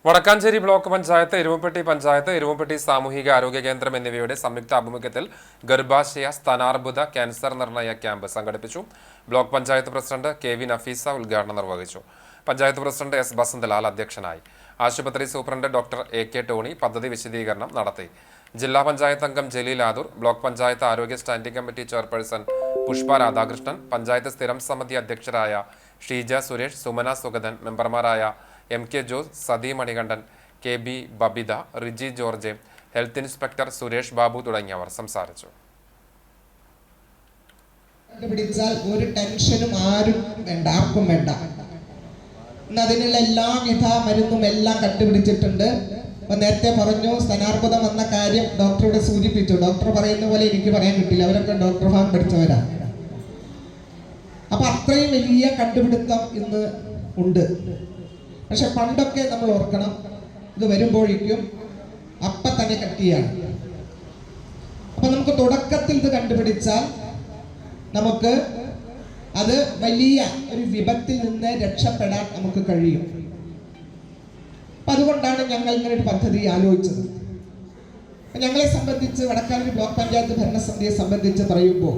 Vadakkanchery block panchayat, Erumapetty panchayat, Erumapetty സാമൂഹിക ആരോഗ്യ കേന്ദ്രം എന്നിവയുടെ സംയുക്ത ആഭിമുഖ്യത്തിൽ ഗർഭാശയ സ്തനാർബുദ ക്യാൻസർ നിർണയ ക്യാമ്പ് സംഘടിപ്പിച്ചു. Block panchayat president K V. Nafeesa ഉദ്ഘാടനം നിർവഹിച്ചു. Panchayat president S. ബസന്തലാൽ അധ്യക്ഷനായി. ആശുപത്രി സൂപ്രണ്ട് ഡോക്ടർ എ.കെ. ടോണി പദ്ധതി വിശദീകരണം നടത്തി. ജില്ലാ പഞ്ചായത്ത് അംഗം ജലീൽ ആദൂർ, ബ്ലോക്ക് പഞ്ചായത്ത് ആരോഗ്യ standing committee chairperson Pushpa Radhakrishnan, panchayat സ്ഥിരം സമിതി അധ്യക്ഷരായ ഷീജ സുരേഷ്, സുമന സുഗതൻ, മെമ്പർമാരായ M K. Jose, Sathi Manikandan, K B. Babitha, Riji George, health inspector Suresh Babu തുടങ്ങിയവർ സംസാരിച്ചു. ഒരു ടെൻഷനും ആരും വേണ്ട, ആർക്കും വേണ്ട. അതിനുള്ള എല്ലാവിധ മരുന്നും എല്ലാം കണ്ടുപിടിച്ചിട്ടുണ്ട്. നേരത്തെ പറഞ്ഞു സ്തനാർബുദം എന്ന കാര്യം ഡോക്ടറോട് സൂചിപ്പിച്ചു. ഡോക്ടർ പറയുന്ന പോലെ എനിക്ക് പറയാൻ കിട്ടില്ല, അവരൊക്കെ ഡോക്ടർ ഫാം പഠിച്ചവരാ. അപ്പൊ അത്രയും വലിയ കണ്ടുപിടുത്തം ഇന്ന് ഉണ്ട്. പക്ഷെ പണ്ടൊക്കെ നമ്മൾ ഓർക്കണം, ഇത് വരുമ്പോഴേക്കും അപ്പം തന്നെ കട്ടിയാണ്. അപ്പൊ നമുക്ക് തുടക്കത്തിൽ ഇത് കണ്ടുപിടിച്ചാൽ നമുക്ക് അത് വലിയ ഒരു വിപത്തിൽ നിന്ന് രക്ഷപ്പെടാൻ നമുക്ക് കഴിയും. അപ്പൊ അതുകൊണ്ടാണ് ഞങ്ങൾ ഇങ്ങനെ ഒരു പദ്ധതി ആലോചിച്ചത്. ഞങ്ങളെ സംബന്ധിച്ച്, വടക്കാഞ്ചേരി ബ്ലോക്ക് പഞ്ചായത്ത് ഭരണസമിതിയെ സംബന്ധിച്ച് പറയുമ്പോൾ